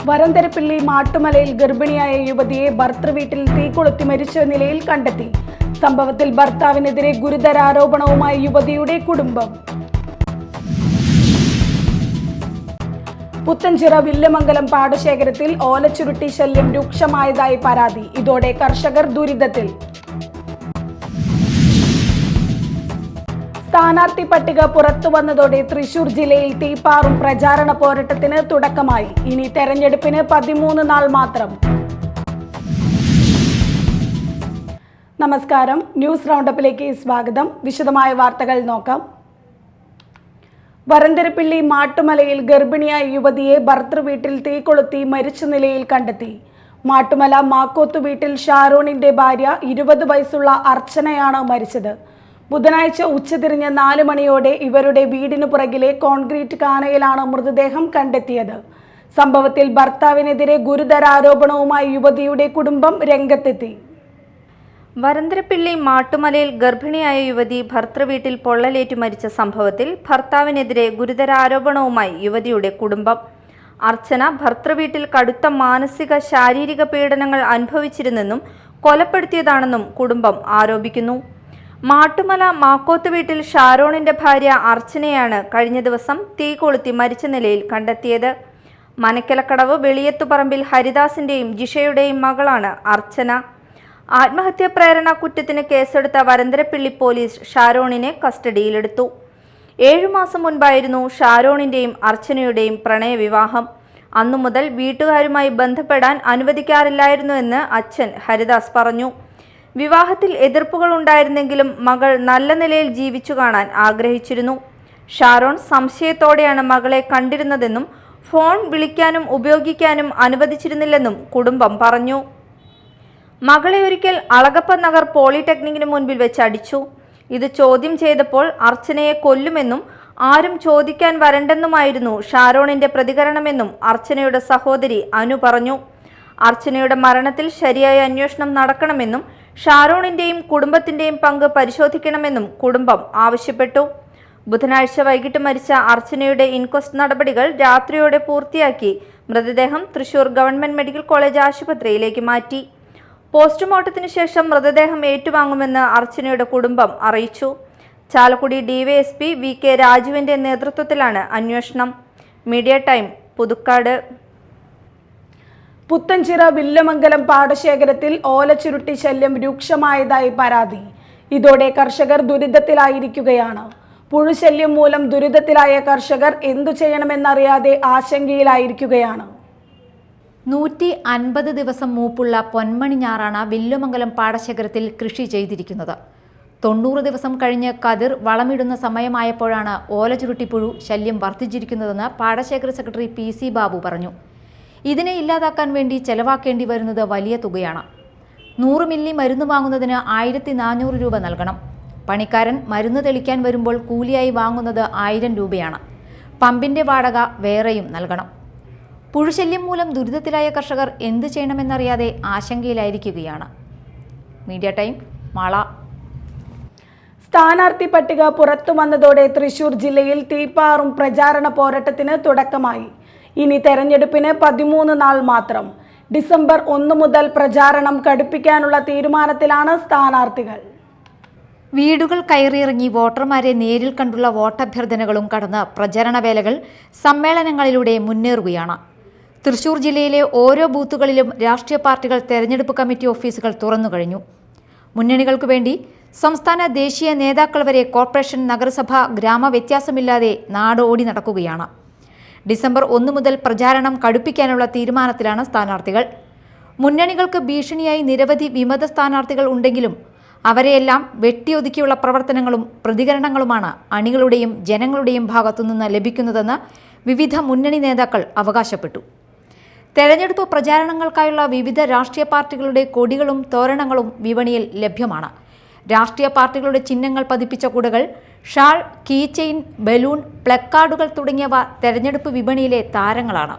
വരന്തരപ്പിള്ളി മാട്ടുമലയിൽ ഗർഭിണിയായ യുവതിയെ ഭർത്തൃവീട്ടിൽ തീകൊളുത്തി മരിച്ച നിലയിൽ കണ്ടെത്തി. സംഭവത്തിൽ ഭർത്താവിനെതിരെ ഗുരുതര ആരോപണവുമായി യുവതിയുടെ കുടുംബം. പുത്തഞ്ചിറ വില്ലമംഗലം പാടശേഖരത്തിൽ ഓലച്ചുരുട്ടി ശല്യം രൂക്ഷമായതായി പരാതി. ഇതോടെ കർഷകർ ദുരിതത്തിൽ. സ്ഥാനാർത്ഥി പട്ടിക പുറത്തു വന്നതോടെ തൃശൂർ ജില്ലയിൽ തീപ്പാറും പ്രചാരണ പോരാട്ടത്തിന് തുടക്കമായി. ഇനി തെരഞ്ഞെടുപ്പിന് 13 നാൾ മാത്രം. നമസ്കാരം, ന്യൂസ് റൗണ്ടപ്പിലേക്ക് സ്വാഗതം. വിശദമായ വാർത്തകൾ നോക്കാം. വരന്തരപ്പിള്ളി മാട്ടുമലയിൽ ഗർഭിണിയായ യുവതിയെ ഭർത്തൃവീട്ടിൽ തീകൊളുത്തി മരിച്ച നിലയിൽ കണ്ടെത്തി. മാട്ടുമല മാക്കോത്തു വീട്ടിൽ ഷാരോണിന്റെ ഭാര്യ 20 വയസ്സുള്ള അർച്ചനയാണ് മരിച്ചത്. ബുധനാഴ്ച ഉച്ചതിരിഞ്ഞ് 4 മണിയോടെ ഇവരുടെ വീടിനു പുറകിലെ കോൺക്രീറ്റ് കാനയിലാണ് മൃതദേഹം കണ്ടെത്തിയത്. സംഭവത്തിൽ ഭർത്താവിനെതിരെ ഗുരുതര ആരോപണവുമായി യുവതിയുടെ കുടുംബം രംഗത്തെത്തി. വരന്തരപ്പിള്ളി മാട്ടുമലയിൽ ഗർഭിണിയായ യുവതി ഭർത്തൃവീട്ടിൽ പൊള്ളലേറ്റു മരിച്ച സംഭവത്തിൽ ഭർത്താവിനെതിരെ ഗുരുതര ആരോപണവുമായി യുവതിയുടെ കുടുംബം. അർച്ചന ഭർത്തൃവീട്ടിൽ കടുത്ത മാനസിക ശാരീരിക പീഡനങ്ങൾ അനുഭവിച്ചിരുന്നെന്നും കൊലപ്പെടുത്തിയതാണെന്നും കുടുംബം ആരോപിക്കുന്നു. മാട്ടുമല മാക്കോത്ത് വീട്ടിൽ ഷാരോണിന്റെ ഭാര്യ അർച്ചനയാണ് കഴിഞ്ഞ ദിവസം തീ കൊളുത്തി മരിച്ച നിലയിൽ കണ്ടെത്തിയത്. മനക്കലക്കടവ് വെളിയത്തുപറമ്പിൽ ഹരിദാസിന്റെയും ജിഷയുടെയും മകളാണ് അർച്ചന. ആത്മഹത്യാ പ്രേരണ കുറ്റത്തിന് കേസെടുത്ത വരന്തരപ്പിള്ളി പോലീസ് ഷാരോണിനെ കസ്റ്റഡിയിലെടുത്തു. 7 മാസം മുൻപായിരുന്നു ഷാരോണിന്റെയും അർച്ചനയുടെയും പ്രണയവിവാഹം. അന്നു മുതൽ വീട്ടുകാരുമായി ബന്ധപ്പെടാൻ അനുവദിക്കാറില്ലായിരുന്നുവെന്ന് അച്ഛൻ ഹരിദാസ് പറഞ്ഞു. വിവാഹത്തിൽ എതിർപ്പുകൾ ഉണ്ടായിരുന്നെങ്കിലും മകൾ നല്ല നിലയിൽ ജീവിച്ചു കാണാൻ ആഗ്രഹിച്ചിരുന്നു. ഷാരോൺ സംശയത്തോടെയാണ് മകളെ കണ്ടിരുന്നതെന്നും ഫോൺ വിളിക്കാനും ഉപയോഗിക്കാനും അനുവദിച്ചിരുന്നില്ലെന്നും കുടുംബം പറഞ്ഞു. മകളെ ഒരിക്കൽ അളഗപ്പ നഗർ പോളിടെക്നിക്കിന് മുൻപിൽ വെച്ച് അടിച്ചു. ഇത് ചോദ്യം ചെയ്തപ്പോൾ അർച്ചനയെ കൊല്ലുമെന്നും ആരും ചോദിക്കാൻ വരണ്ടെന്നുമായിരുന്നു ഷാരോണിന്റെ പ്രതികരണമെന്നും അർച്ചനയുടെ സഹോദരി അനു പറഞ്ഞു. അർച്ചനയുടെ മരണത്തിൽ ശരിയായ അന്വേഷണം നടക്കണമെന്നും ഷാരോണിന്റെയും കുടുംബത്തിന്റെയും പങ്ക് പരിശോധിക്കണമെന്നും കുടുംബം ആവശ്യപ്പെട്ടു. ബുധനാഴ്ച വൈകിട്ട് മരിച്ച അർച്ചനയുടെ ഇൻക്വസ്റ്റ് നടപടികൾ രാത്രിയോടെ പൂർത്തിയാക്കി മൃതദേഹം തൃശൂർ ഗവൺമെന്റ് മെഡിക്കൽ കോളേജ് ആശുപത്രിയിലേക്ക് മാറ്റി. പോസ്റ്റ്മോർട്ടത്തിന് ശേഷം മൃതദേഹം ഏറ്റുവാങ്ങുമെന്ന് അർച്ചനയുടെ കുടുംബം അറിയിച്ചു. ചാലക്കുടി ഡിവൈഎസ്പി VK രാജുവിന്റെ നേതൃത്വത്തിലാണ് അന്വേഷണം. Media time, Puthukkad. പുത്തഞ്ചിറ വില്ലമംഗലം പാടശേഖരത്തിൽ ഓലച്ചുരുട്ടി ശല്യം രൂക്ഷമായതായി പരാതി. ഇതോടെ കർഷകർ ദുരിതത്തിലായിരിക്കുകയാണ്. പുഴുശല്യം മൂലം ദുരിതത്തിലായ കർഷകർ എന്തു ചെയ്യണമെന്നറിയാതെ ആശങ്കയിലായിരിക്കുകയാണ്. 150 ദിവസം മൂപ്പുള്ള പൊന്മണി ഞാറാണ് വില്ലുമംഗലം പാടശേഖരത്തിൽ കൃഷി ചെയ്തിരിക്കുന്നത്. 90 ദിവസം കഴിഞ്ഞ് കതിർ വളമിടുന്ന സമയമായപ്പോഴാണ് ഓലചുരുട്ടിപ്പുഴു ശല്യം വർദ്ധിച്ചിരിക്കുന്നതെന്ന് പാടശേഖര സെക്രട്ടറി PC ബാബു പറഞ്ഞു. ഇതിനെ ഇല്ലാതാക്കാൻ വേണ്ടി ചെലവാക്കേണ്ടി വരുന്നത് വലിയ തുകയാണ്. 100 മില്ലി മരുന്ന് വാങ്ങുന്നതിന് 1400 രൂപ നൽകണം. പണിക്കാരൻ മരുന്ന് തെളിക്കാൻ വരുമ്പോൾ കൂലിയായി വാങ്ങുന്നത് 1000 രൂപയാണ്. പമ്പിന്റെ വാടക വേറെയും നൽകണം. പുഴുശല്യം മൂലം ദുരിതത്തിലായ കർഷകർ എന്ത് ചെയ്യണമെന്നറിയാതെ ആശങ്കയിലായിരിക്കുകയാണ്. Media time, Mala. സ്ഥാനാർത്ഥി പട്ടിക പുറത്തു വന്നതോടെ തൃശൂർ ജില്ലയിൽ തീപ്പാറും പ്രചാരണ പോരാട്ടത്തിന് തുടക്കമായി. ഇനി തെരഞ്ഞെടുപ്പിന് 13 നാൾ മാത്രം. ഡിസംബർ 1 മുതൽ പ്രചാരണം കടുപ്പിക്കാനുള്ള തീരുമാനത്തിലാണ് സ്ഥാനാർത്ഥികൾ. വീടുകൾ കയറിയിറങ്ങി വോട്ടർമാരെ നേരിൽ കണ്ടുള്ള വോട്ടഭ്യർത്ഥനകളും കടന്ന് പ്രചരണ വേലകൾ സമ്മേളനങ്ങളിലൂടെ മുന്നേറുകയാണ്. തൃശൂർ ജില്ലയിലെ ഓരോ ബൂത്തുകളിലും രാഷ്ട്രീയ പാർട്ടികൾ തെരഞ്ഞെടുപ്പ് കമ്മിറ്റി ഓഫീസുകൾ തുറന്നു കഴിഞ്ഞു. മുന്നണികൾക്കു വേണ്ടി സംസ്ഥാന ദേശീയ നേതാക്കൾ വരെ കോർപ്പറേഷൻ, നഗരസഭ, ഗ്രാമ വ്യത്യാസമില്ലാതെ നാടോടി നടക്കുകയാണ്. ഡിസംബർ 1 മുതൽ പ്രചാരണം കടുപ്പിക്കാനുള്ള തീരുമാനത്തിലാണ് സ്ഥാനാർത്ഥികൾ. മുന്നണികൾക്ക് ഭീഷണിയായി നിരവധി വിമത സ്ഥാനാർത്ഥികൾ ഉണ്ടെങ്കിലും അവരെയെല്ലാം വെട്ടിയൊതുക്കിയുള്ള പ്രവർത്തനങ്ങളും പ്രതികരണങ്ങളുമാണ് അണികളുടെയും ജനങ്ങളുടെയും ഭാഗത്തുനിന്ന് ലഭിക്കുന്നതെന്ന് വിവിധ മുന്നണി നേതാക്കൾ അവകാശപ്പെട്ടു. തെരഞ്ഞെടുപ്പ് പ്രചാരണങ്ങൾക്കായുള്ള വിവിധ രാഷ്ട്രീയ പാർട്ടികളുടെ കൊടികളും തോരണങ്ങളും വിപണിയിൽ ലഭ്യമാണ്. രാഷ്ട്രീയ പാർട്ടികളുടെ ചിഹ്നങ്ങൾ പതിപ്പിച്ച കുടകൾ, ഷാൾ, കീ ചെയിൻ, ബലൂൺ, പ്ലക്കാർഡുകൾ തുടങ്ങിയവ തെരഞ്ഞെടുപ്പ് വിപണിയിലെ താരങ്ങളാണ്.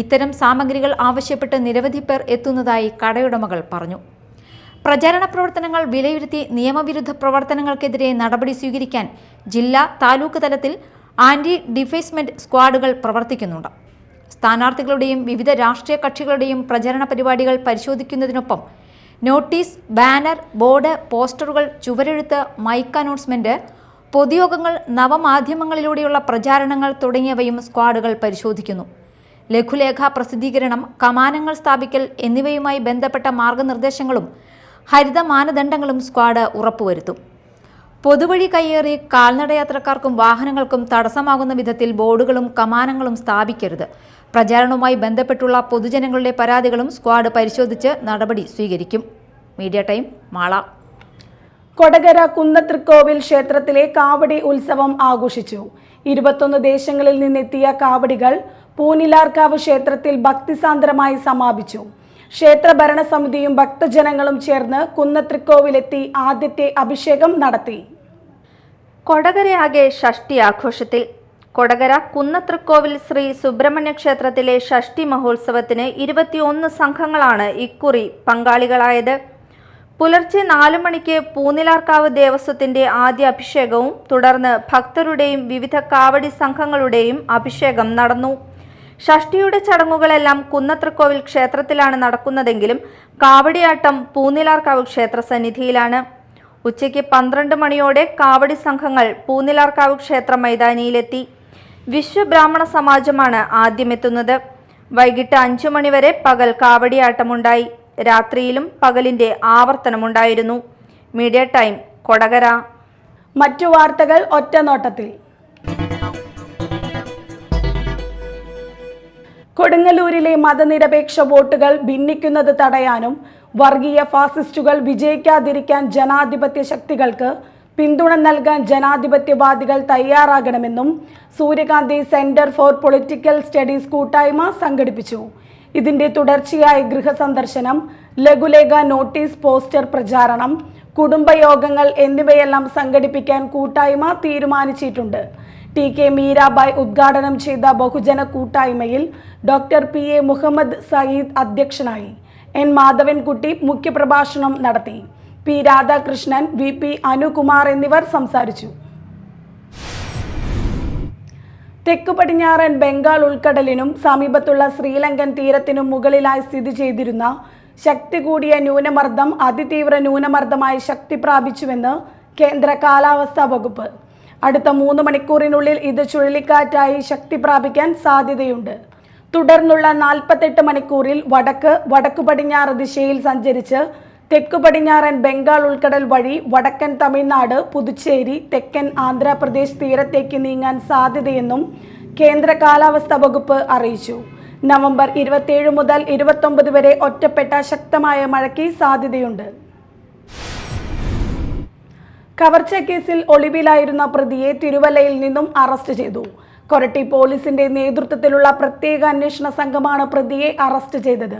ഇത്തരം സാമഗ്രികൾ ആവശ്യപ്പെട്ട് നിരവധി പേർ എത്തുന്നതായി കടയുടമകൾ പറഞ്ഞു. പ്രചാരണ പ്രവർത്തനങ്ങൾ വിലയിരുത്തി നിയമവിരുദ്ധ പ്രവർത്തനങ്ങൾക്കെതിരെ നടപടി സ്വീകരിക്കാൻ ജില്ലാ, താലൂക്ക് തലത്തിൽ ആന്റി ഡിഫേസ്മെന്റ് സ്ക്വാഡുകൾ പ്രവർത്തിക്കുന്നുണ്ട്. സ്ഥാനാർത്ഥികളുടെയും വിവിധ രാഷ്ട്രീയ കക്ഷികളുടെയും പ്രചരണ പരിപാടികൾ പരിശോധിക്കുന്നതിനൊപ്പം നോട്ടീസ്, ബാനർ, ബോർഡ്, പോസ്റ്ററുകൾ, ചുവരെഴുത്ത്, മൈക്ക് അനൗൺസ്മെന്റ്, പൊതുയോഗങ്ങൾ, നവമാധ്യമങ്ങളിലൂടെയുള്ള പ്രചാരണങ്ങൾ തുടങ്ങിയവയും സ്ക്വാഡുകൾ പരിശോധിക്കുന്നു. ലഘുലേഖ പ്രസിദ്ധീകരണം, കമാനങ്ങൾ സ്ഥാപിക്കൽ എന്നിവയുമായി ബന്ധപ്പെട്ട മാർഗനിർദ്ദേശങ്ങളും ഹരിത മാനദണ്ഡങ്ങളും സ്ക്വാഡ് ഉറപ്പുവരുത്തും. പൊതുവഴി കയ്യേറി കാൽനടയാത്രക്കാർക്കും വാഹനങ്ങൾക്കും തടസ്സമാകുന്ന വിധത്തിൽ ബോർഡുകളും കമാനങ്ങളും സ്ഥാപിക്കരുത്. പ്രചാരണവുമായി ബന്ധപ്പെട്ടുള്ള പൊതുജനങ്ങളുടെ പരാതികളും സ്ക്വാഡ് പരിശോധിച്ച് നടപടി സ്വീകരിക്കും. Media time, Mala. കൊടകര കുന്നത്തൃക്കോവിൽ ക്ഷേത്രത്തിലെ കാവടി ഉത്സവം ആഘോഷിച്ചു. 21 ദേശങ്ങളിൽ നിന്നെത്തിയ കാവടികൾ പൂനിലാർക്കാവ് ക്ഷേത്രത്തിൽ ഭക്തിസാന്ദ്രമായി സമാപിച്ചു. ക്ഷേത്ര ഭരണസമിതിയും ഭക്തജനങ്ങളും ചേർന്ന് കുന്നത്തൃക്കോവിലെത്തി ആദ്യത്തെ അഭിഷേകം നടത്തി. കൊടകരയാകെ ഷഷ്ടി ആഘോഷത്തിൽ. കൊടകര കുന്നത്തൃക്കോവിൽ ശ്രീ സുബ്രഹ്മണ്യ ക്ഷേത്രത്തിലെ ഷഷ്ടി മഹോത്സവത്തിന് 21 സംഘങ്ങളാണ് ഇക്കുറി പങ്കാളികളായത്. പുലർച്ചെ 4 മണിക്ക് പൂനിലാർക്കാവ് ദേവസ്വത്തിന്റെ ആദ്യ അഭിഷേകവും തുടർന്ന് ഭക്തരുടെയും വിവിധ കാവടി സംഘങ്ങളുടെയും അഭിഷേകം നടന്നു. ഷഷ്ടിയുടെ ചടങ്ങുകളെല്ലാം കുന്നത്തൃക്കോവിൽ ക്ഷേത്രത്തിലാണ് നടക്കുന്നതെങ്കിലും കാവടിയാട്ടം പൂനിലാർക്കാവ് ക്ഷേത്ര സന്നിധിയിലാണ്. ഉച്ചയ്ക്ക് 12 മണിയോടെ കാവടി സംഘങ്ങൾ പൂനിലാർക്കാവ് ക്ഷേത്ര മൈതാനിയിലെത്തി. വിശ്വബ്രാഹ്മണ സമാജമാണ് ആദ്യമെത്തുന്നത്. വൈകിട്ട് 5 മണിവരെ പകൽ കാവടിയാട്ടമുണ്ടായി. രാത്രിയിലും പകലിന്റെ ആവർത്തനമുണ്ടായിരുന്നു. Media time, Kodakara. മറ്റു വാർത്തകൾ ഒറ്റനോട്ടത്തിൽ. കൊടുങ്ങല്ലൂരിലെ മതനിരപേക്ഷ വോട്ടുകൾ ഭിന്നിക്കുന്നത് തടയാനും വർഗീയ ഫാസിസ്റ്റുകൾ വിജയിക്കാതിരിക്കാൻ ജനാധിപത്യ ശക്തികൾക്ക് പിന്തുണ നൽകാൻ ജനാധിപത്യവാദികൾ തയ്യാറാകണമെന്നും സൂര്യകാന്തി സെന്റർ ഫോർ പൊളിറ്റിക്കൽ സ്റ്റഡീസ് കൂട്ടായ്മ സംഘടിപ്പിച്ചു. ഇതിന്റെ തുടർച്ചയായ ഗൃഹസന്ദർശനം, ലഘുലേഖ നോട്ടീസ്, പോസ്റ്റർ പ്രചാരണം, കുടുംബയോഗങ്ങൾ എന്നിവയെല്ലാം സംഘടിപ്പിക്കാൻ കൂട്ടായ്മ തീരുമാനിച്ചിട്ടുണ്ട്. ടി.കെ. മീരാബായ് ഉദ്ഘാടനം ചെയ്ത ബഹുജന കൂട്ടായ്മയിൽ ഡോക്ടർ P.A. മുഹമ്മദ് സയീദ് അധ്യക്ഷനായി. N. മാധവൻകുട്ടി മുഖ്യപ്രഭാഷണം നടത്തി. P. രാധാകൃഷ്ണൻ, V.P. അനുകുമാർ എന്നിവർ സംസാരിച്ചു. തെക്കു പടിഞ്ഞാറൻ ബംഗാൾ ഉൾക്കടലിനും സമീപത്തുള്ള ശ്രീലങ്കൻ തീരത്തിനും മുകളിലായി സ്ഥിതി ചെയ്തിരുന്ന ശക്തി കൂടിയ ന്യൂനമർദ്ദം അതിതീവ്ര ന്യൂനമർദ്ദമായി ശക്തി പ്രാപിച്ചുവെന്ന് കേന്ദ്ര കാലാവസ്ഥാ വകുപ്പ്. അടുത്ത 3 മണിക്കൂറിനുള്ളിൽ ഇത് ചുഴലിക്കാറ്റായി ശക്തി പ്രാപിക്കാൻ സാധ്യതയുണ്ട്. തുടർന്നുള്ള 48 മണിക്കൂറിൽ വടക്കു പടിഞ്ഞാറ് ദിശയിൽ സഞ്ചരിച്ച് തെക്കു പടിഞ്ഞാറൻ ബംഗാൾ ഉൾക്കടൽ വഴി വടക്കൻ തമിഴ്നാട്, പുതുച്ചേരി, തെക്കൻ ആന്ധ്രാപ്രദേശ് തീരത്തേക്ക് നീങ്ങാൻ സാധ്യതയെന്നും കേന്ദ്ര കാലാവസ്ഥാ വകുപ്പ് അറിയിച്ചു. നവംബർ 27 മുതൽ 29 വരെ ഒറ്റപ്പെട്ട ശക്തമായ മഴയ്ക്ക് സാധ്യതയുണ്ട്. കവർച്ച കേസിൽ ഒളിവിലായിരുന്ന പ്രതിയെ തിരുവല്ലയിൽ നിന്നും അറസ്റ്റ് ചെയ്തു. കൊരട്ടി പോലീസിന്റെ നേതൃത്വത്തിലുള്ള പ്രത്യേക അന്വേഷണ സംഘമാണ് പ്രതിയെ അറസ്റ്റ് ചെയ്തത്.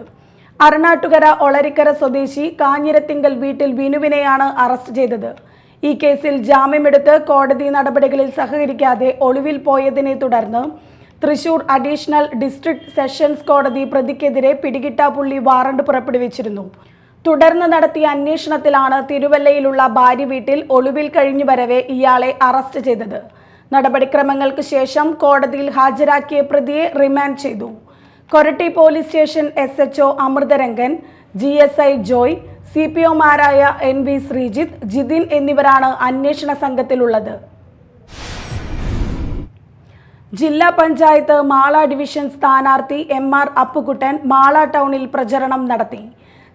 അരണാട്ടുകര ഒളരിക്കര സ്വദേശി കാഞ്ഞിരത്തിങ്കൽ വീട്ടിൽ വിനുവിനെയാണ് അറസ്റ്റ് ചെയ്തത്. ഈ കേസിൽ ജാമ്യമെടുത്ത് കോടതി നടപടികളിൽ സഹകരിക്കാതെ ഒളിവിൽ പോയതിനെ തുടർന്ന് തൃശൂർ അഡീഷണൽ ഡിസ്ട്രിക്ട് സെഷൻസ് കോടതി പ്രതിക്കെതിരെ പിടികിട്ടാപ്പുള്ളി വാറണ്ട് പുറപ്പെടുവിച്ചിരുന്നു. തുടർന്ന് നടത്തിയ അന്വേഷണത്തിലാണ് തിരുവല്ലയിലുള്ള ഭാര്യ വീട്ടിൽ ഒളിവിൽ കഴിഞ്ഞു വരവെ ഇയാളെ അറസ്റ്റ് ചെയ്തത്. നടപടിക്രമങ്ങൾക്ക് ശേഷം കോടതിയിൽ ഹാജരാക്കിയ പ്രതിയെ റിമാൻഡ് ചെയ്തു. Koratty police station SHO Amritharangan, GSI Joy, CPOമാരായ NV ശ്രീജിത്ത്, ജിതിൻ എന്നിവരാണ് അന്വേഷണ സംഘത്തിലുള്ളത്. ജില്ലാ പഞ്ചായത്ത് മാള ഡിവിഷൻ സ്ഥാനാർത്ഥി MR അപ്പുകുട്ടൻ മാള ടൗണിൽ പ്രചരണം നടത്തി.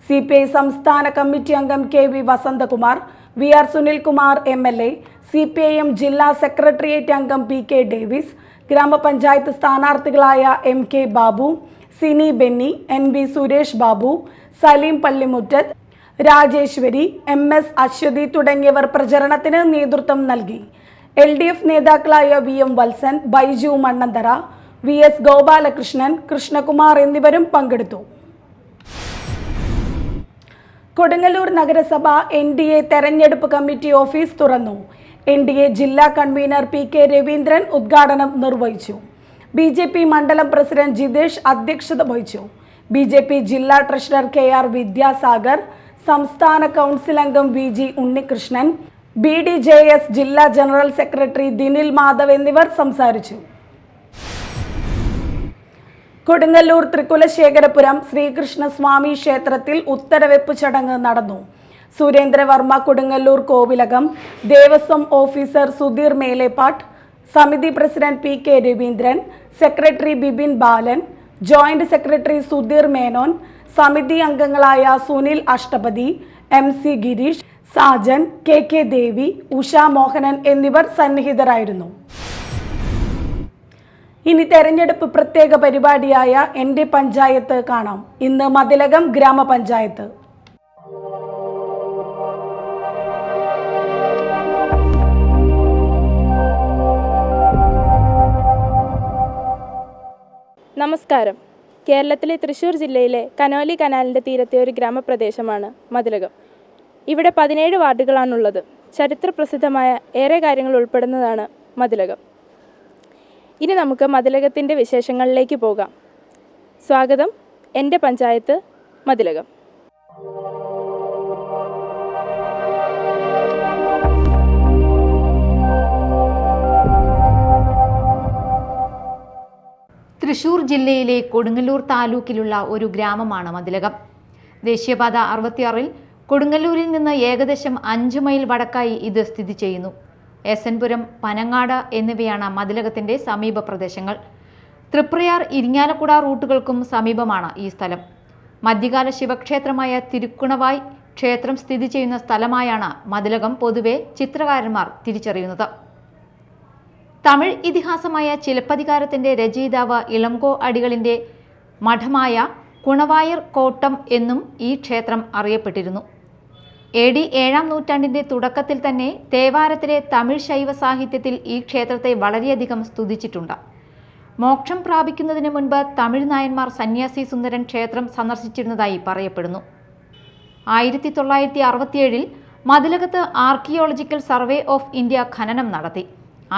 CPI സംസ്ഥാന കമ്മിറ്റി അംഗം KV Vasanthakumar, VR Sunilkumar MLA, CPIM ജില്ലാ സെക്രട്ടേറിയറ്റ് അംഗം PK ഡേവിസ്, ഗ്രാമപഞ്ചായത്ത് സ്ഥാനാർത്ഥികളായ MK ബാബു, സിനി ബെന്നി, NB സുരേഷ് ബാബു, സലീം പള്ളിമുറ്റത്ത്, രാജേശ്വരി, MS അശ്വതി തുടങ്ങിയവർ പ്രചരണത്തിന് നേതൃത്വം നൽകി. LDF നേതാക്കളായ VM വത്സൻ, ബൈജു മണ്ണന്തറ, VS ഗോപാലകൃഷ്ണൻ, കൃഷ്ണകുമാർ എന്നിവരും പങ്കെടുത്തു. കൊടുങ്ങല്ലൂർ നഗരസഭ NDA തെരഞ്ഞെടുപ്പ് കമ്മിറ്റി ഓഫീസ് തുറന്നു. NDA ജില്ലാ കൺവീനർ PK രവീന്ദ്രൻ ഉദ്ഘാടനം നിർവഹിച്ചു. BJP മണ്ഡലം പ്രസിഡന്റ് ജിതേഷ് അധ്യക്ഷത വഹിച്ചു. BJP ജില്ലാ ട്രഷറർ KR വിദ്യാസാഗർ, സംസ്ഥാന കൗൺസിൽ അംഗം VG ഉണ്ണികൃഷ്ണൻ, BDJS ജില്ലാ ജനറൽ സെക്രട്ടറി ദിനിൽ മാധവ് എന്നിവർ സംസാരിച്ചു. കൊടുങ്ങല്ലൂർ തൃക്കുലശേഖരപുരം ശ്രീകൃഷ്ണ സ്വാമി ക്ഷേത്രത്തിൽ ഉത്തരവെപ്പ് ചടങ്ങ് നടന്നു. സുരേന്ദ്രവർമ്മ കൊടുങ്ങല്ലൂർ കോവിലകം, ദേവസ്വം ഓഫീസർ സുധീർ മേലേപ്പാട്ട്, സമിതി president P K Raveendran, secretary Bibin Balan, joint secretary Sudheer Menon, സമിതി അംഗങ്ങളായ സുനിൽ അഷ്ടപതി, MC ഗിരീഷ്, സാജൻ, KK ദേവി, ഉഷ മോഹനൻ എന്നിവർ സന്നിഹിതരായിരുന്നു. ഇനി തെരഞ്ഞെടുപ്പ് പ്രത്യേക പരിപാടിയായ എൻ്റെ പഞ്ചായത്ത് കാണാം. ഇന്ന് മതിലകം ഗ്രാമപഞ്ചായത്ത്. നമസ്കാരം. കേരളത്തിലെ തൃശ്ശൂർ ജില്ലയിലെ കനോലി കനാലിൻ്റെ തീരത്തെ ഒരു ഗ്രാമപ്രദേശമാണ് മതിലകം. ഇവിടെ 17 വാർഡുകളാണുള്ളത്. ചരിത്രപ്രസിദ്ധമായ ഏറെ കാര്യങ്ങൾ ഉൾപ്പെടുന്നതാണ് മതിലകം. ഇനി നമുക്ക് മതിലകത്തിൻ്റെ വിശേഷങ്ങളിലേക്ക് പോകാം. സ്വാഗതം, എൻ്റെ പഞ്ചായത്ത് മതിലകം. തൃശൂർ ജില്ലയിലെ കൊടുങ്ങല്ലൂർ താലൂക്കിലുള്ള ഒരു ഗ്രാമമാണ് മതിലകം. ദേശീയപാത 66-ൽ കൊടുങ്ങല്ലൂരിൽ നിന്ന് ഏകദേശം 5 മൈൽ വടക്കായി ഇത് സ്ഥിതി ചെയ്യുന്നു. എസൻപുരം, പനങ്ങാട് എന്നിവയാണ് മതിലകത്തിൻ്റെ സമീപ പ്രദേശങ്ങൾ. തൃപ്രയാർ, ഇരിങ്ങാലക്കുട റൂട്ടുകൾക്കും സമീപമാണ് ഈ സ്ഥലം. മധ്യകാല ശിവക്ഷേത്രമായ തിരുക്കുണവായ് ക്ഷേത്രം സ്ഥിതി ചെയ്യുന്ന സ്ഥലമായാണ് മതിലകം പൊതുവെ ചിത്രകാരന്മാർ തിരിച്ചറിയുന്നത്. തമിഴ് ഇതിഹാസമായ ചിലപ്പതികാരത്തിൻ്റെ രചയിതാവ് ഇളംകോ അടികളിൻ്റെ മഠമായ കുണവായർ കോട്ടം എന്നും ഈ ക്ഷേത്രം അറിയപ്പെട്ടിരുന്നു. AD 7-ാം നൂറ്റാണ്ടിൻ്റെ തുടക്കത്തിൽ തന്നെ തേവാരത്തിലെ തമിഴ് ശൈവ സാഹിത്യത്തിൽ ഈ ക്ഷേത്രത്തെ വളരെയധികം സ്തുതിച്ചിട്ടുണ്ട്. മോക്ഷം പ്രാപിക്കുന്നതിന് മുൻപ് തമിഴ് നായന്മാർ സന്യാസി സുന്ദരൻ ക്ഷേത്രം സന്ദർശിച്ചിരുന്നതായി പറയപ്പെടുന്നു. 1967-ൽ മതിലകത്ത് ആർക്കിയോളജിക്കൽ സർവേ ഓഫ് ഇന്ത്യ ഖനനം നടത്തി.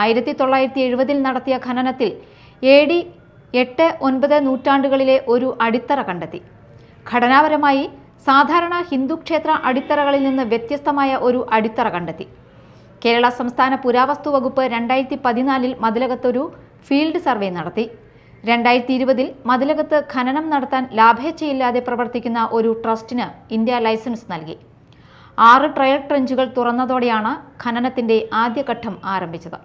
1970-ൽ നടത്തിയ ഖനനത്തിൽ AD 8-9 നൂറ്റാണ്ടുകളിലെ ഒരു അടിത്തറ കണ്ടെത്തി. ഘടനാപരമായി സാധാരണ ഹിന്ദു ക്ഷേത്ര അടിത്തറകളിൽ നിന്ന് വ്യത്യസ്തമായ ഒരു അടിത്തറ കണ്ടെത്തി. കേരള സംസ്ഥാന പുരാവസ്തു വകുപ്പ് 2014-ൽ മതിലകത്തൊരു ഫീൽഡ് സർവേ നടത്തി. 2020-ൽ മതിലകത്ത് ഖനനം നടത്താൻ ലാഭേച്ഛയില്ലാതെ പ്രവർത്തിക്കുന്ന ഒരു ട്രസ്റ്റിന് ഇന്ത്യ ലൈസൻസ് നൽകി. 6 ട്രയൽ ട്രെഞ്ചുകൾ തുറന്നതോടെയാണ് ഖനനത്തിൻ്റെ ആദ്യഘട്ടം ആരംഭിച്ചത്.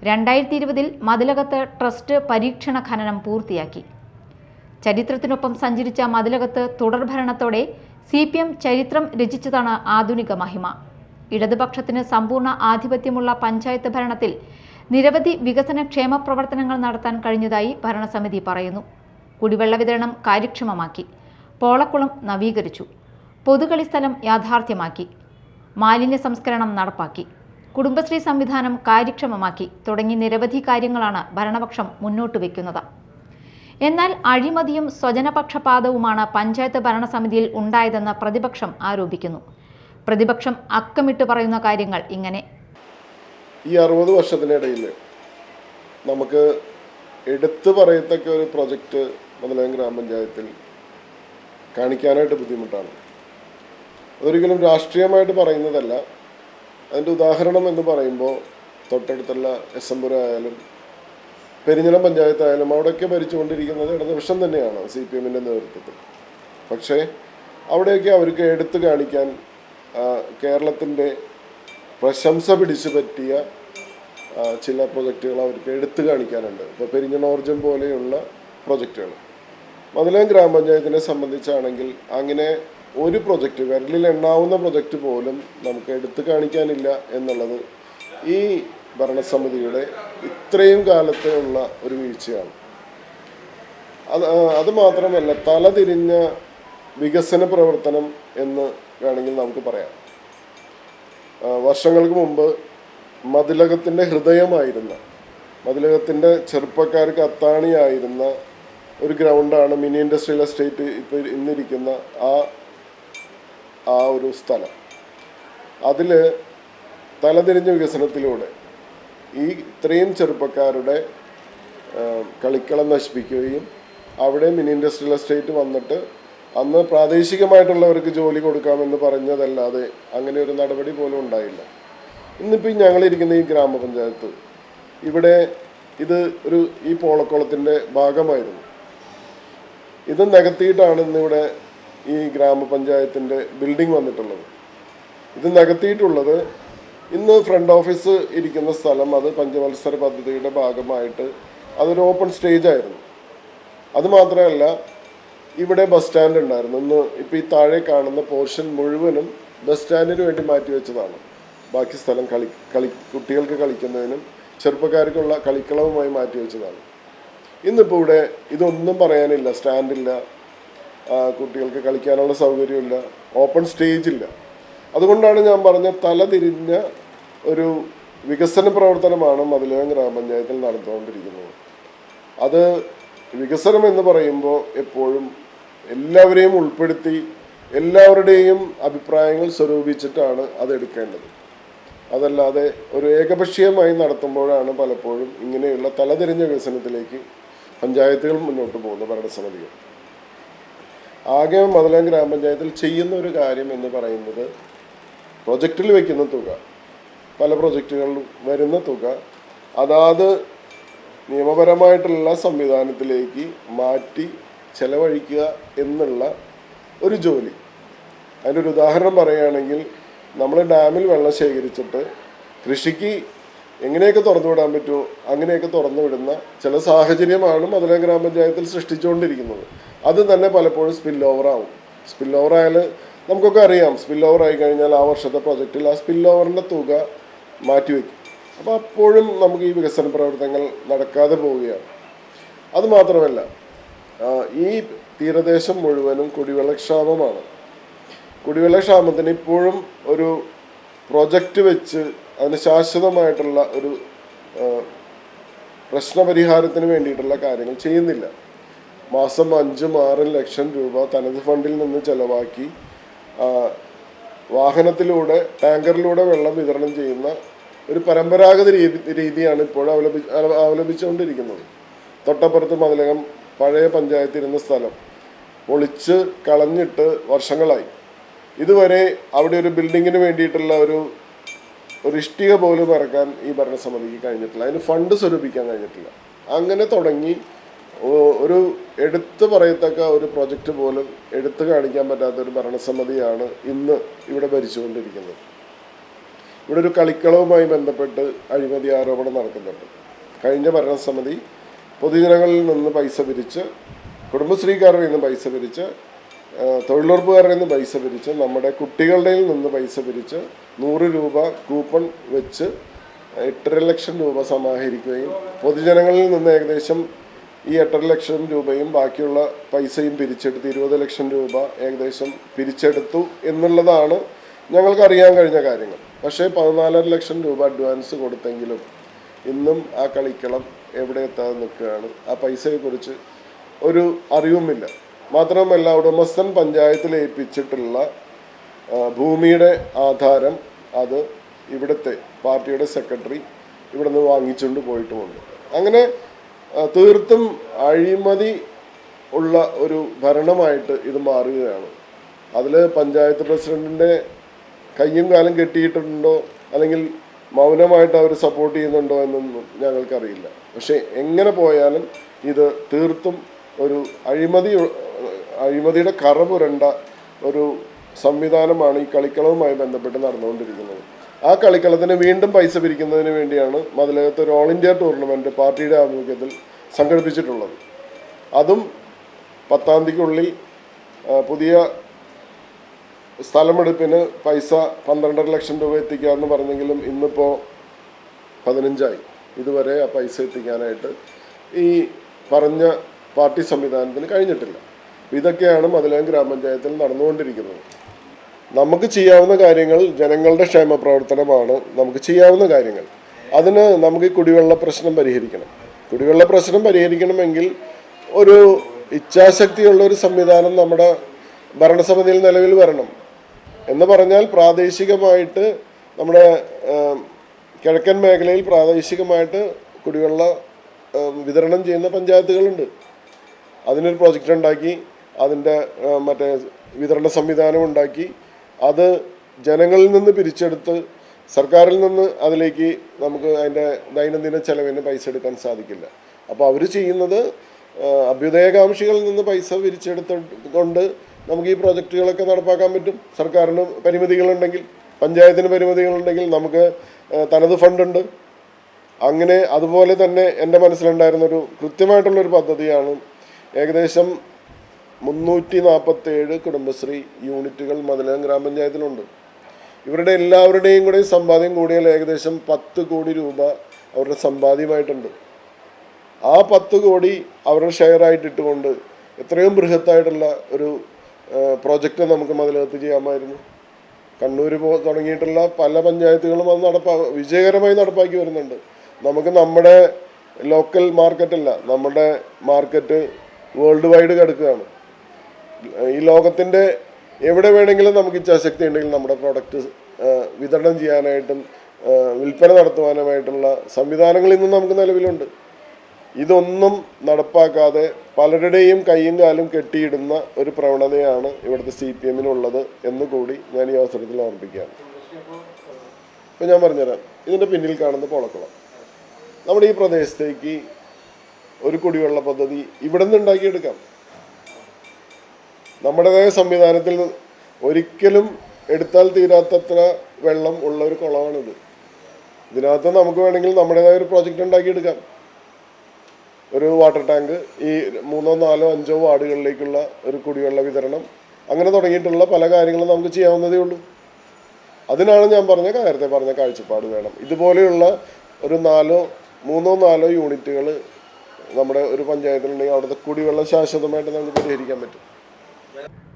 2020-ൽ മതിലകത്ത് ട്രസ്റ്റ് പരീക്ഷണ ഖനനം പൂർത്തിയാക്കി. ചരിത്രത്തിനൊപ്പം സഞ്ചരിച്ച മതിലകത്ത് തുടർഭരണത്തോടെ CPM ചരിത്രം രചിച്ചതാണ് ആധുനിക മഹിമ. ഇടതുപക്ഷത്തിന് സമ്പൂർണ്ണ ആധിപത്യമുള്ള പഞ്ചായത്ത് ഭരണത്തിൽ നിരവധി വികസന ക്ഷേമ പ്രവർത്തനങ്ങൾ നടത്താൻ കഴിഞ്ഞതായി ഭരണസമിതി പറയുന്നു. കുടിവെള്ള വിതരണം കാര്യക്ഷമമാക്കി, പോളക്കുളം നവീകരിച്ചു, പൊതുകളി സ്ഥലം യാഥാർത്ഥ്യമാക്കി, മാലിന്യ സംസ്കരണം നടപ്പാക്കി, കുടുംബശ്രീ സംവിധാനം കാര്യക്ഷമമാക്കി തുടങ്ങി നിരവധി കാര്യങ്ങളാണ് ഭരണപക്ഷം മുന്നോട്ട് വയ്ക്കുന്നത്. എന്നാൽ അഴിമതിയും സ്വജനപക്ഷപാതവുമാണ് പഞ്ചായത്ത് ഭരണസമിതിയിൽ ഉണ്ടായതെന്ന് പ്രതിപക്ഷം ആരോപിക്കുന്നു. പ്രതിപക്ഷം അക്കമിട്ട് പറയുന്ന കാര്യങ്ങൾ ഇങ്ങനെ: ഈ 60 വർഷത്തിനിടയിൽ നമുക്ക് എടുത്തു പറയത്തക്ക ഒരു പ്രൊജക്റ്റ് മതിലകം ഗ്രാമപഞ്ചായത്തിൽ കാണിക്കാനായിട്ട് ബുദ്ധിമുട്ടാണ്. അതൊരിക്കലും രാഷ്ട്രീയമായിട്ട് പറയുന്നതല്ല. അതിൻ്റെ ഉദാഹരണം എന്ന് പറയുമ്പോൾ തൊട്ടടുത്തുള്ള എസംപുരം ആയാലും പെരിഞ്ഞനം പഞ്ചായത്തായാലും അവിടെയൊക്കെ ഭരിച്ചുകൊണ്ടിരിക്കുന്നത് ഇടതുപക്ഷം തന്നെയാണ്, CPMൻ്റെ നേതൃത്വത്തിൽ. പക്ഷേ അവിടെയൊക്കെ അവർക്ക് എടുത്തു കാണിക്കാൻ കേരളത്തിൻ്റെ പ്രശംസ പിടിച്ചു പറ്റിയ ചില പ്രൊജക്റ്റുകൾ അവർക്ക് എടുത്തു കാണിക്കാനുണ്ട്. ഇപ്പോൾ പെരിഞ്ഞനോർജം പോലെയുള്ള പ്രൊജക്റ്റുകൾ. മതിലകം ഗ്രാമപഞ്ചായത്തിനെ സംബന്ധിച്ചാണെങ്കിൽ അങ്ങനെ ഒരു പ്രൊജക്റ്റ്, വിരലിൽ എണ്ണാവുന്ന പ്രൊജക്റ്റ് പോലും നമുക്ക് എടുത്തു കാണിക്കാനില്ല എന്നുള്ളത് ഈ ഭരണസമിതിയുടെ ഇത്രയും കാലത്തെ ഉള്ള ഒരു വീഴ്ചയാണ്. അത് മാത്രമല്ല, തലതിരിഞ്ഞ വികസന പ്രവർത്തനം എന്ന് വേണമെങ്കിൽ നമുക്ക് പറയാം. വർഷങ്ങൾക്ക് മുമ്പ് മതിലകത്തിൻ്റെ ഹൃദയമായിരുന്ന, മതിലകത്തിൻ്റെ ചെറുപ്പക്കാർക്ക് അത്താണിയായിരുന്ന ഒരു ഗ്രൗണ്ടാണ് മിനി ഇൻഡസ്ട്രിയൽ എസ്റ്റേറ്റ് ഇപ്പോൾ ഇന്നിരിക്കുന്ന ആ ഒരു സ്ഥലം. അതിൽ തലതിരിഞ്ഞ വികസനത്തിലൂടെ ഈ ഇത്രയും ചെറുപ്പക്കാരുടെ കളിക്കളം നശിപ്പിക്കുകയും അവിടെ മിനി ഇൻഡസ്ട്രിയൽ എസ്റ്റേറ്റ് വന്നിട്ട് അന്ന് പ്രാദേശികമായിട്ടുള്ളവർക്ക് ജോലി കൊടുക്കാമെന്ന് പറഞ്ഞതല്ലാതെ അങ്ങനെ ഒരു നടപടി പോലും ഉണ്ടായില്ല. ഇന്നിപ്പോൾ ഞങ്ങളിരിക്കുന്ന ഈ ഗ്രാമപഞ്ചായത്ത്, ഇവിടെ ഇത് ഈ പോളക്കുളത്തിൻ്റെ ഭാഗമായിരുന്നു. ഇത് നികത്തിയിട്ടാണ് ഇന്നിവിടെ ഈ ഗ്രാമപഞ്ചായത്തിൻ്റെ ബിൽഡിംഗ് വന്നിട്ടുള്ളത്. ഇത് നികത്തിയിട്ടുള്ളത് ഇന്ന് ഫ്രണ്ട് ഓഫീസ് ഇരിക്കുന്ന സ്ഥലം അത് പഞ്ചവത്സര പദ്ധതിയുടെ ഭാഗമായിട്ട് അതൊരു ഓപ്പൺ സ്റ്റേജ് ആയിരുന്നു. അതുമാത്രമല്ല, ഇവിടെ ബസ് സ്റ്റാൻഡ് ഉണ്ടായിരുന്നു. ഇന്ന് ഇപ്പോൾ ഈ താഴെ കാണുന്ന പോർഷൻ മുഴുവനും ബസ് സ്റ്റാൻഡിന് വേണ്ടി മാറ്റിവെച്ചതാണ്. ബാക്കി സ്ഥലം കുട്ടികൾക്ക് കളിക്കുന്നതിനും ചെറുപ്പക്കാർക്കുള്ള കളിക്കളവുമായി മാറ്റിവെച്ചതാണ്. ഇന്നിപ്പോൾ ഇവിടെ ഇതൊന്നും പറയാനില്ല, സ്റ്റാൻഡില്ല, കുട്ടികൾക്ക് കളിക്കാനുള്ള സൗകര്യമില്ല, ഓപ്പൺ സ്റ്റേജില്ല. അതുകൊണ്ടാണ് ഞാൻ പറഞ്ഞ തലതിരിഞ്ഞ ഒരു വികസന പ്രവർത്തനമാണ് മതിലകം ഗ്രാമപഞ്ചായത്തിൽ നടന്നുകൊണ്ടിരിക്കുന്നത്. അത് വികസനം എന്ന് പറയുമ്പോൾ എപ്പോഴും എല്ലാവരെയും ഉൾപ്പെടുത്തി എല്ലാവരുടെയും അഭിപ്രായങ്ങൾ സ്വരൂപിച്ചിട്ടാണ് അത് എടുക്കേണ്ടത്. അതല്ലാതെ ഒരു ഏകപക്ഷീയമായി നടത്തുമ്പോഴാണ് പലപ്പോഴും ഇങ്ങനെയുള്ള തലതിരിഞ്ഞ വികസനത്തിലേക്ക് പഞ്ചായത്തുകൾ മുന്നോട്ട് പോകുന്ന ഭരണസമിതികൾ. ആകെ മതിലകം ഗ്രാമപഞ്ചായത്തിൽ ചെയ്യുന്ന ഒരു കാര്യം എന്ന് പറയുന്നത് പ്രൊജക്റ്റിൽ വയ്ക്കുന്ന തുക, പല പ്രൊജക്റ്റുകളിലും വരുന്ന തുക അതാത് നിയമപരമായിട്ടുള്ള സംവിധാനത്തിലേക്ക് മാറ്റി ചെലവഴിക്കുക എന്നുള്ള ഒരു ജോലി. അതിൻ്റെ ഒരു ഉദാഹരണം പറയുകയാണെങ്കിൽ, നമ്മൾ ഡാമിൽ വെള്ളം ശേഖരിച്ചിട്ട് കൃഷിക്ക് എങ്ങനെയൊക്കെ തുറന്നു വിടാൻ പറ്റുമോ അങ്ങനെയൊക്കെ തുറന്നു വിടുന്ന ചില സാഹചര്യമാണ് മതിലകം ഗ്രാമപഞ്ചായത്തിൽ സൃഷ്ടിച്ചുകൊണ്ടിരിക്കുന്നത്. അത് തന്നെ പലപ്പോഴും സ്പിൽ ഓവറാവും. സ്പിൽ ഓവറായാൽ നമുക്കൊക്കെ അറിയാം, സ്പിൽ ഓവർ ആയി കഴിഞ്ഞാൽ ആ വർഷത്തെ പ്രൊജക്റ്റിൽ ആ സ്പിൽ ഓവറിൻ്റെ തുക മാറ്റിവെക്കും. അപ്പോൾ അപ്പോഴും നമുക്ക് ഈ വികസന പ്രവർത്തനങ്ങൾ നടക്കാതെ പോവുകയാണ്. അതുമാത്രമല്ല, ഈ തീരദേശം മുഴുവനും കുടിവെള്ളക്ഷാമമാണ്. കുടിവെള്ളക്ഷാമത്തിന് ഇപ്പോഴും ഒരു പ്രൊജക്റ്റ് വെച്ച് അതിന് ശാശ്വതമായിട്ടുള്ള ഒരു പ്രശ്നപരിഹാരത്തിന് വേണ്ടിയിട്ടുള്ള കാര്യങ്ങൾ ചെയ്യുന്നില്ല. മാസം 5-6 ലക്ഷം രൂപ തനത് ഫണ്ടിൽ നിന്ന് ചെലവാക്കി വാഹനത്തിലൂടെ ടാങ്കറിലൂടെ വെള്ളം വിതരണം ചെയ്യുന്ന ഒരു പരമ്പരാഗത രീതിയാണ് ഇപ്പോൾ അവലംബിച്ചുകൊണ്ടിരിക്കുന്നത്. തൊട്ടപ്പുറത്ത് മതിലകം പഴയ പഞ്ചായത്ത് ഇരുന്ന സ്ഥലം പൊളിച്ച് കളഞ്ഞിട്ട് വർഷങ്ങളായി. ഇതുവരെ അവിടെ ഒരു ബിൽഡിങ്ങിന് വേണ്ടിയിട്ടുള്ള ഒരു ഇഷ്ടിക പോലും ഇറക്കാൻ ഈ ഭരണസമിതിക്ക് കഴിഞ്ഞിട്ടില്ല. അതിന് ഫണ്ട് സ്വരൂപിക്കാൻ കഴിഞ്ഞിട്ടില്ല. അങ്ങനെ തുടങ്ങി ഒരു എടുത്തു പറയത്തക്ക ഒരു പ്രൊജക്റ്റ് പോലും എടുത്തു കാണിക്കാൻ പറ്റാത്ത ഒരു ഭരണസമിതിയാണ് ഇന്ന് ഇവിടെ ഭരിച്ചുകൊണ്ടിരിക്കുന്നത്. ഇവിടെ ഒരു കളിക്കളവുമായി ബന്ധപ്പെട്ട് അഴിമതി ആരോപണം നടക്കുന്നുണ്ട്. കഴിഞ്ഞ ഭരണസമിതി പൊതുജനങ്ങളിൽ നിന്ന് പൈസ പിരിച്ച്, കുടുംബശ്രീക്കാരുടെ നിന്ന് പൈസ പിരിച്ച്, തൊഴിലുറപ്പുകാരുടെ നിന്ന് പൈസ പിരിച്ച്, നമ്മുടെ കുട്ടികളുടെ നിന്ന് പൈസ പിരിച്ച് 100 രൂപ കൂപ്പൺ വെച്ച് 8.5 ലക്ഷം രൂപ സമാഹരിക്കുകയും പൊതുജനങ്ങളിൽ നിന്ന് ഏകദേശം ഈ 8.5 ലക്ഷം രൂപയും ബാക്കിയുള്ള പൈസയും പിരിച്ചെടുത്ത് 20 ലക്ഷം രൂപ ഏകദേശം പിരിച്ചെടുത്തു എന്നുള്ളതാണ് ഞങ്ങൾക്കറിയാൻ കഴിഞ്ഞ കാര്യങ്ങൾ. പക്ഷേ 14.5 ലക്ഷം രൂപ അഡ്വാൻസ് കൊടുത്തെങ്കിലും ഇന്നും ആ കളിക്കളം എവിടെ എത്താതെ നിൽക്കുകയാണ്. ആ പൈസയെക്കുറിച്ച് ഒരു അറിവുമില്ല. മാത്രമല്ല, ഉടമസ്ഥൻ പഞ്ചായത്തിൽ ഏൽപ്പിച്ചിട്ടുള്ള ഭൂമിയുടെ ആധാരം അത് ഇവിടുത്തെ പാർട്ടിയുടെ സെക്രട്ടറി ഇവിടെ നിന്ന് വാങ്ങിച്ചുകൊണ്ട് പോയിട്ടുമുണ്ട്. അങ്ങനെ തീർത്തും അഴിമതി ഉള്ള ഒരു ഭരണമായിട്ട് ഇത് മാറുകയാണ്. അതിൽ പഞ്ചായത്ത് പ്രസിഡന്റിൻ്റെ കയ്യും കാലം കെട്ടിയിട്ടുണ്ടോ അല്ലെങ്കിൽ മൗനമായിട്ട് അവർ സപ്പോർട്ട് ചെയ്യുന്നുണ്ടോ എന്നൊന്നും ഞങ്ങൾക്കറിയില്ല. പക്ഷേ എങ്ങനെ പോയാലും ഇത് തീർത്തും ഒരു അഴിമതിയുടെ കറ പുരണ്ട ഒരു സംവിധാനമാണ് ഈ കളിക്കളവുമായി ബന്ധപ്പെട്ട് നടന്നുകൊണ്ടിരിക്കുന്നത്. ആ കളിക്കളത്തിന് വീണ്ടും പൈസ പിരിക്കുന്നതിന് വേണ്ടിയാണ് മതിലകത്ത് ഒരു ഓൾ ഇന്ത്യ ടൂർണമെൻറ്റ് പാർട്ടിയുടെ ആഭിമുഖ്യത്തിൽ സംഘടിപ്പിച്ചിട്ടുള്ളത്. അതും 10-ാം തീയതിക്കുള്ളിൽ പുതിയ സ്ഥലമെടുപ്പിന് പൈസ 12.5 ലക്ഷം രൂപ എത്തിക്കാമെന്ന് പറഞ്ഞെങ്കിലും ഇന്നിപ്പോൾ 15ആയി. ഇതുവരെ ആ പൈസ എത്തിക്കാനായിട്ട് ഈ പറഞ്ഞ പാർട്ടി സംവിധാനത്തിന് കഴിഞ്ഞിട്ടില്ല. ഇതൊക്കെയാണ് മതിലകം ഗ്രാമപഞ്ചായത്തിൽ നടന്നുകൊണ്ടിരിക്കുന്നത്. നമുക്ക് ചെയ്യാവുന്ന കാര്യങ്ങൾ ജനങ്ങളുടെ ക്ഷേമ പ്രവർത്തനമാണ് നമുക്ക് ചെയ്യാവുന്ന കാര്യങ്ങൾ. അതിന് നമുക്ക് ഈ കുടിവെള്ള പ്രശ്നം പരിഹരിക്കണം. കുടിവെള്ള പ്രശ്നം പരിഹരിക്കണമെങ്കിൽ ഒരു ഇച്ഛാശക്തിയുള്ള ഒരു സംവിധാനം നമ്മുടെ ഭരണസമിതിയിൽ നിലവിൽ വരണം. എന്ന് പറഞ്ഞാൽ പ്രാദേശികമായിട്ട് നമ്മുടെ കിഴക്കൻ മേഖലയിൽ പ്രാദേശികമായിട്ട് കുടിവെള്ള വിതരണം ചെയ്യുന്ന പഞ്ചായത്തുകളുണ്ട്. അതിനൊരു പ്രോജക്റ്റ് ഉണ്ടാക്കി അതിൻ്റെ മറ്റേ വിതരണ സംവിധാനം ഉണ്ടാക്കി അത് ജനങ്ങളിൽ നിന്ന് പിരിച്ചെടുത്ത് സർക്കാരിൽ നിന്ന് അതിലേക്ക് നമുക്ക് അതിൻ്റെ ദൈനംദിന ചെലവിന് പൈസ എടുക്കാൻ സാധിക്കില്ല. അപ്പോൾ അവർ ചെയ്യുന്നത് അഭ്യുദയകാംക്ഷികളിൽ നിന്ന് പൈസ പിരിച്ചെടുത്തുകൊണ്ട് നമുക്ക് ഈ പ്രോജക്റ്റുകളൊക്കെ നടപ്പാക്കാൻ പറ്റും. സർക്കാരിന് പരിമിതികളുണ്ടെങ്കിൽ, പഞ്ചായത്തിന് പരിമിതികളുണ്ടെങ്കിൽ നമുക്ക് തനത് ഫണ്ടുണ്ട്. അങ്ങനെ അതുപോലെ തന്നെ എൻ്റെ മനസ്സിലുണ്ടായിരുന്നൊരു കൃത്യമായിട്ടുള്ളൊരു പദ്ധതിയാണ് ഏകദേശം 347 കുടുംബശ്രീ യൂണിറ്റുകൾ മതിലകം ഗ്രാമപഞ്ചായത്തിലുണ്ട്. ഇവരുടെ എല്ലാവരുടെയും കൂടെ സമ്പാദ്യം കൂടിയാൽ ഏകദേശം 10 കോടി രൂപ അവരുടെ സമ്പാദ്യമായിട്ടുണ്ട്. ആ 10 കോടി അവരുടെ ഷെയറായിട്ട് ഇട്ടുകൊണ്ട് എത്രയും ബൃഹത്തായിട്ടുള്ള ഒരു പ്രോജക്റ്റ് നമുക്ക് മതിലകത്ത് ചെയ്യാമായിരുന്നു. കണ്ണൂർ തുടങ്ങിയിട്ടുള്ള പല പഞ്ചായത്തുകളും അത് വിജയകരമായി നടപ്പാക്കി വരുന്നുണ്ട്. നമുക്ക് നമ്മുടെ ലോക്കൽ മാർക്കറ്റല്ല, നമ്മുടെ മാർക്കറ്റ് വേൾഡ് വൈഡ് കിടക്കുകയാണ്. ഈ ലോകത്തിൻ്റെ എവിടെ വേണമെങ്കിലും നമുക്ക് ഇച്ഛാശക്തി ഉണ്ടെങ്കിൽ നമ്മുടെ പ്രോഡക്റ്റ് വിതരണം ചെയ്യാനായിട്ടും വിൽപ്പന നടത്തുവാനുമായിട്ടുള്ള സംവിധാനങ്ങൾ ഇന്നും നമുക്ക് നിലവിലുണ്ട്. ഇതൊന്നും നടപ്പാക്കാതെ പലരുടെയും കൈയും കാലും കെട്ടിയിടുന്ന ഒരു പ്രവണതയാണ് ഇവിടുത്തെ CPM-നുള്ളത് എന്ന് കൂടി ഞാൻ ഈ അവസരത്തിൽ ഓർമ്മിക്കുകയാണ്. ഇപ്പം ഞാൻ പറഞ്ഞുതരാം. ഇതിൻ്റെ പിന്നിൽ കാണുന്ന പോളക്കുളം, നമ്മുടെ ഈ പ്രദേശത്തേക്ക് ഒരു കുടിവെള്ള പദ്ധതി ഇവിടെ നിന്ന് ഉണ്ടാക്കിയെടുക്കാം. നമ്മുടേതായ സംവിധാനത്തിൽ ഒരിക്കലും എടുത്താൽ തീരാത്തത്ര വെള്ളം ഉള്ള ഒരു കുളമാണിത്. ഇതിനകത്ത് നമുക്ക് വേണമെങ്കിൽ നമ്മുടേതായ ഒരു പ്രോജക്റ്റ് ഉണ്ടാക്കിയെടുക്കാം. ഒരു വാട്ടർ ടാങ്ക്, ഈ 3, 4, 5 വാർഡുകളിലേക്കുള്ള ഒരു കുടിവെള്ള വിതരണം, അങ്ങനെ തുടങ്ങിയിട്ടുള്ള പല കാര്യങ്ങളും നമുക്ക് ചെയ്യാവുന്നതേ ഉള്ളൂ. അതിനാണ് ഞാൻ നേരത്തെ പറഞ്ഞ കാഴ്ചപ്പാട് വേണം. ഇതുപോലെയുള്ള ഒരു 3, 4 യൂണിറ്റുകൾ നമ്മുടെ ഒരു പഞ്ചായത്തിലുണ്ടെങ്കിൽ അവിടുത്തെ കുടിവെള്ളം ശാശ്വതമായിട്ട് നമുക്ക് പരിഹരിക്കാൻ പറ്റും.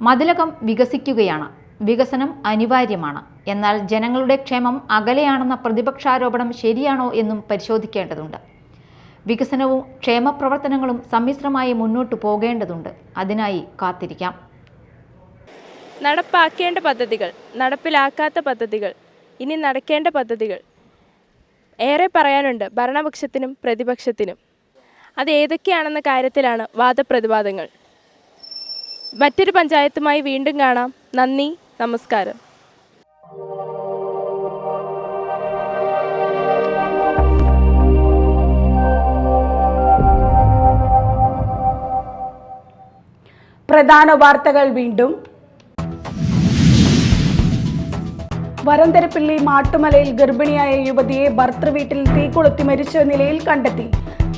മതിലകം വികസിക്കുകയാണ്, വികസനം അനിവാര്യമാണ്. എന്നാൽ ജനങ്ങളുടെ ക്ഷേമം അകലെയാണെന്ന പ്രതിപക്ഷാരോപണം ശരിയാണോ എന്നും പരിശോധിക്കേണ്ടതുണ്ട്. വികസനവും ക്ഷേമപ്രവർത്തനങ്ങളും സമ്മിശ്രമായി മുന്നോട്ടു പോകേണ്ടതുണ്ട്. അതിനായി കാത്തിരിക്കാം. നടപ്പാക്കേണ്ട പദ്ധതികൾ, നടപ്പിലാക്കാത്ത പദ്ധതികൾ, ഇനി നടക്കേണ്ട പദ്ധതികൾ ഏറെ പറയാനുണ്ട് ഭരണപക്ഷത്തിനും പ്രതിപക്ഷത്തിനും. അത് ഏതൊക്കെയാണെന്ന കാര്യത്തിലാണ് വാദപ്രതിവാദങ്ങൾ. മറ്റൊരു പഞ്ചായത്തുമായി വീണ്ടും കാണാം. നന്ദി, നമസ്കാരം. പ്രധാന വാർത്തകൾ വീണ്ടും. വരന്തരപ്പിള്ളി മാട്ടുമലയിൽ ഗർഭിണിയായ യുവതിയെ ഭർതൃവീട്ടിൽ തീകൊളുത്തി മരിച്ച നിലയിൽ കണ്ടെത്തി.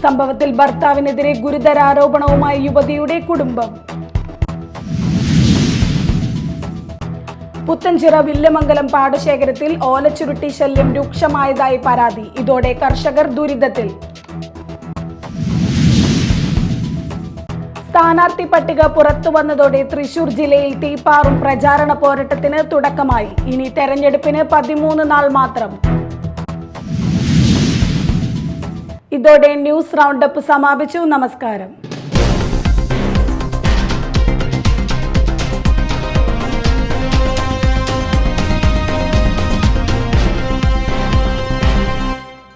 സംഭവത്തിൽ ഭർത്താവിനെതിരെ ഗുരുതര ആരോപണവുമായി യുവതിയുടെ കുടുംബം. പുത്തഞ്ചിറ വില്ലമംഗലം പാടശേഖരത്തിൽ ഓലച്ചുരുട്ടി ശല്യം രൂക്ഷമായതായി പരാതി. ഇതോടെ കർഷകർ ദുരിതത്തിൽ. സ്ഥാനാർത്ഥി പട്ടിക പുറത്തു വന്നതോടെ തൃശൂർ ജില്ലയിൽ തീപ്പാറും പ്രചാരണ പോരാട്ടത്തിന് തുടക്കമായി. ഇനി തെരഞ്ഞെടുപ്പിന് 13 നാൾ മാത്രം. ഇതോടെ ന്യൂസ് റൗണ്ടപ്പ് സമാപിച്ചു. നമസ്കാരം.